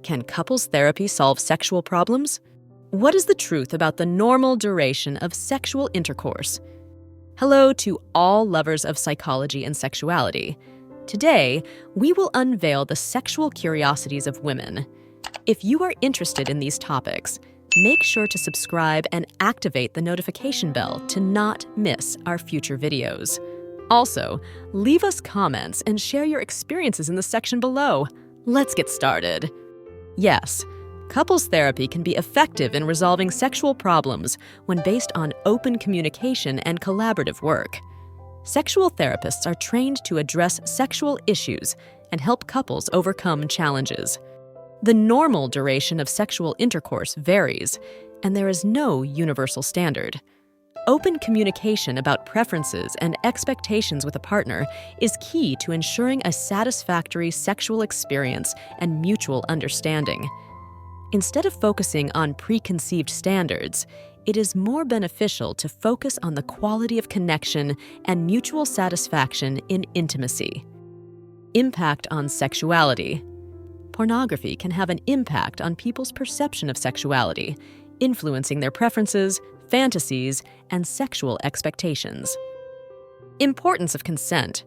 Can couples therapy solve sexual problems? What is the truth about the normal duration of sexual intercourse? Hello to all lovers of psychology and sexuality. Today, we will unveil the sexual curiosities of women. If you are interested in these topics, make sure to subscribe and activate the notification bell to not miss our future videos. Also, leave us comments and share your experiences in the section below. Let's get started. Yes, couples therapy can be effective in resolving sexual problems when based on open communication and collaborative work. Sexual therapists are trained to address sexual issues and help couples overcome challenges. The normal duration of sexual intercourse varies, and there is no universal standard. Open communication about preferences and expectations with a partner is key to ensuring a satisfactory sexual experience and mutual understanding. Instead of focusing on preconceived standards, it is more beneficial to focus on the quality of connection and mutual satisfaction in intimacy. Impact on sexuality. Pornography can have an impact on people's perception of sexuality, influencing their preferences, fantasies, and sexual expectations. Importance of consent.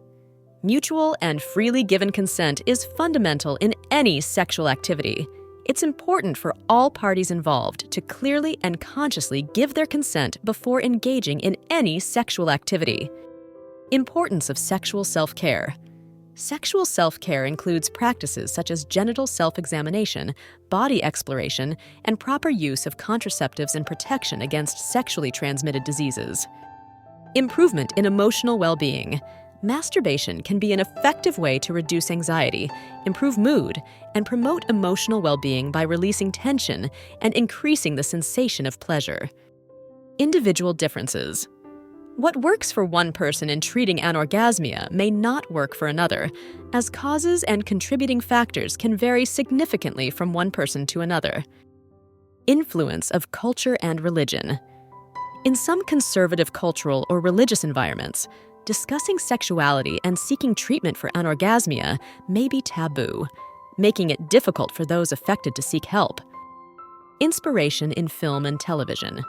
Mutual and freely given consent is fundamental in any sexual activity. It's important for all parties involved to clearly and consciously give their consent before engaging in any sexual activity. Importance of sexual self-care. Sexual self-care includes practices such as genital self-examination, body exploration, and proper use of contraceptives and protection against sexually transmitted diseases. Improvement in emotional well-being. Masturbation can be an effective way to reduce anxiety, improve mood, and promote emotional well-being by releasing tension and increasing the sensation of pleasure. Individual differences. What works for one person in treating anorgasmia may not work for another, as causes and contributing factors can vary significantly from one person to another. Influence of culture and religion. In some conservative cultural or religious environments, discussing sexuality and seeking treatment for anorgasmia may be taboo, making it difficult for those affected to seek help. Inspiration in film and television.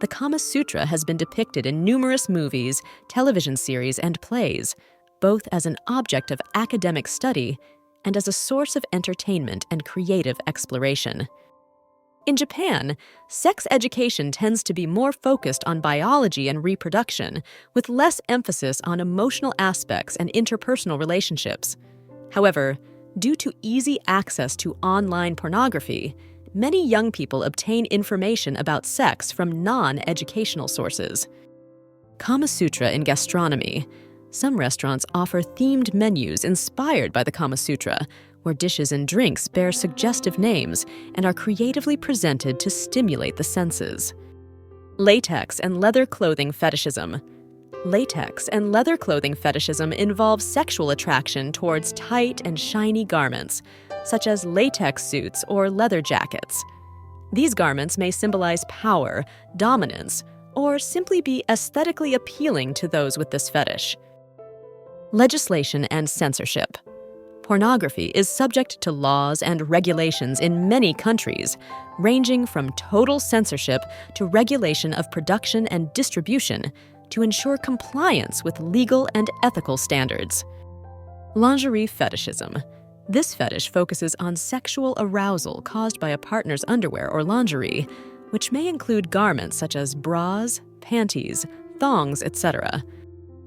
The Kama Sutra has been depicted in numerous movies, television series, and plays, both as an object of academic study and as a source of entertainment and creative exploration. In Japan, sex education tends to be more focused on biology and reproduction, with less emphasis on emotional aspects and interpersonal relationships. However, due to easy access to online pornography, many young people obtain information about sex from non-educational sources. Kama Sutra in gastronomy. Some restaurants offer themed menus inspired by the Kama Sutra, where dishes and drinks bear suggestive names and are creatively presented to stimulate the senses. Latex and leather clothing fetishism. Latex and leather clothing fetishism involves sexual attraction towards tight and shiny garments, such as latex suits or leather jackets. These garments may symbolize power, dominance, or simply be aesthetically appealing to those with this fetish. Legislation and censorship. Pornography is subject to laws and regulations in many countries, ranging from total censorship to regulation of production and distribution to ensure compliance with legal and ethical standards. Lingerie fetishism. This fetish focuses on sexual arousal caused by a partner's underwear or lingerie, which may include garments such as bras, panties, thongs, etc.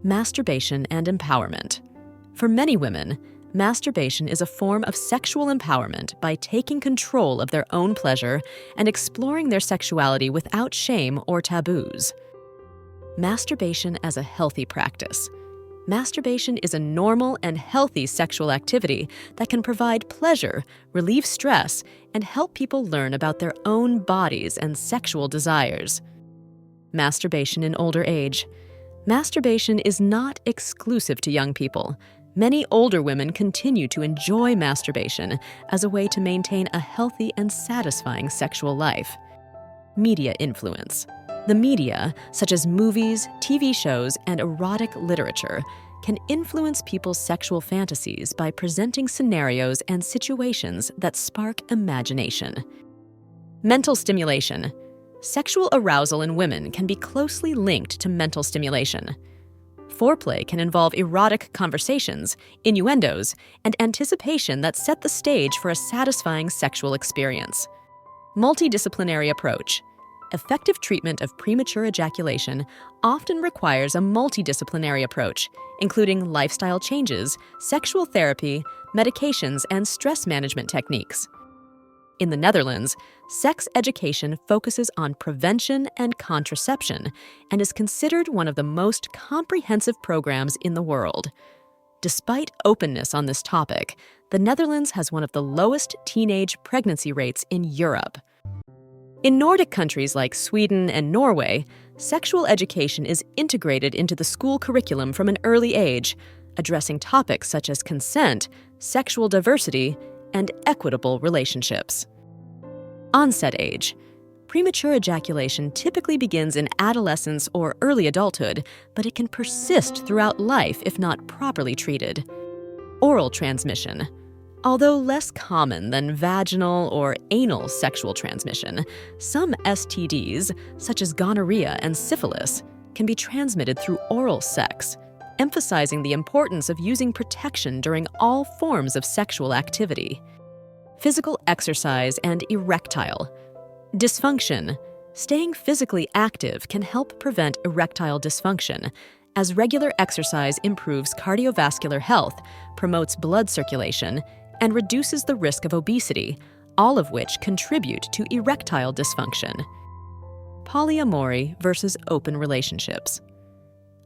Masturbation and empowerment. For many women, masturbation is a form of sexual empowerment by taking control of their own pleasure and exploring their sexuality without shame or taboos. Masturbation as a healthy practice. Masturbation is a normal and healthy sexual activity that can provide pleasure, relieve stress, and help people learn about their own bodies and sexual desires. Masturbation in older age. Masturbation is not exclusive to young people. Many older women continue to enjoy masturbation as a way to maintain a healthy and satisfying sexual life. Media influence. The media, such as movies, TV shows, and erotic literature, can influence people's sexual fantasies by presenting scenarios and situations that spark imagination. Mental stimulation. Sexual arousal in women can be closely linked to mental stimulation. Foreplay can involve erotic conversations, innuendos, and anticipation that set the stage for a satisfying sexual experience. Multidisciplinary approach. Effective treatment of premature ejaculation often requires a multidisciplinary approach, including lifestyle changes, sexual therapy, medications, and stress management techniques. In the Netherlands, sex education focuses on prevention and contraception and is considered one of the most comprehensive programs in the world. Despite openness on this topic, the Netherlands has one of the lowest teenage pregnancy rates in Europe. In Nordic countries like Sweden and Norway, sexual education is integrated into the school curriculum from an early age, addressing topics such as consent, sexual diversity, and equitable relationships. Onset age. Premature ejaculation typically begins in adolescence or early adulthood, but it can persist throughout life if not properly treated. Oral transmission. Although less common than vaginal or anal sexual transmission, some STDs, such as gonorrhea and syphilis, can be transmitted through oral sex, emphasizing the importance of using protection during all forms of sexual activity. Physical exercise and erectile dysfunction. Staying physically active can help prevent erectile dysfunction, as regular exercise improves cardiovascular health, promotes blood circulation, and reduces the risk of obesity, all of which contribute to erectile dysfunction. Polyamory versus open relationships.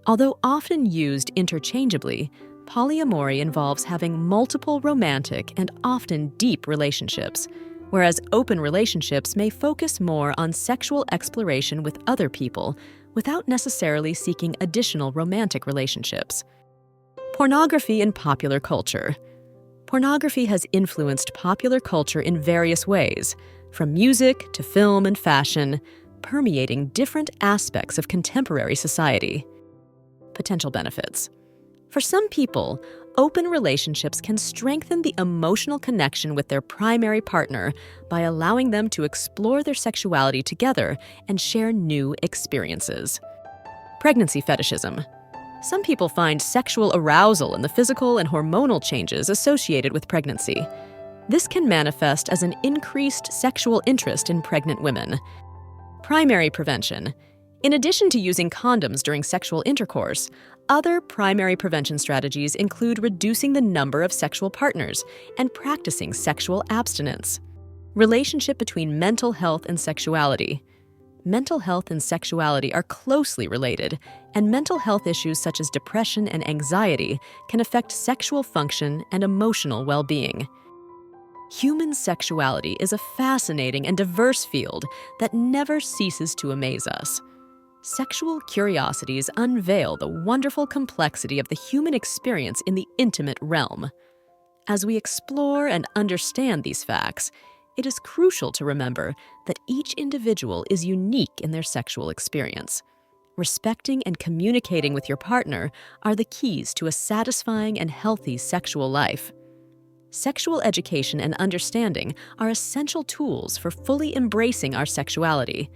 Although often used interchangeably, polyamory involves having multiple romantic and often deep relationships, whereas open relationships may focus more on sexual exploration with other people without necessarily seeking additional romantic relationships. Pornography in popular culture. Pornography has influenced popular culture in various ways, from music to film and fashion, permeating different aspects of contemporary society. Potential benefits. For some people, open relationships can strengthen the emotional connection with their primary partner by allowing them to explore their sexuality together and share new experiences. Pregnancy fetishism. Some people find sexual arousal in the physical and hormonal changes associated with pregnancy. This can manifest as an increased sexual interest in pregnant women. Primary prevention. In addition to using condoms during sexual intercourse, other primary prevention strategies include reducing the number of sexual partners and practicing sexual abstinence. Relationship between mental health and sexuality. Mental health and sexuality are closely related, and mental health issues such as depression and anxiety can affect sexual function and emotional well-being. Human sexuality is a fascinating and diverse field that never ceases to amaze us. Sexual curiosities unveil the wonderful complexity of the human experience in the intimate realm. As we explore and understand these facts, it is crucial to remember that each individual is unique in their sexual experience. Respecting and communicating with your partner are the keys to a satisfying and healthy sexual life. Sexual education and understanding are essential tools for fully embracing our sexuality.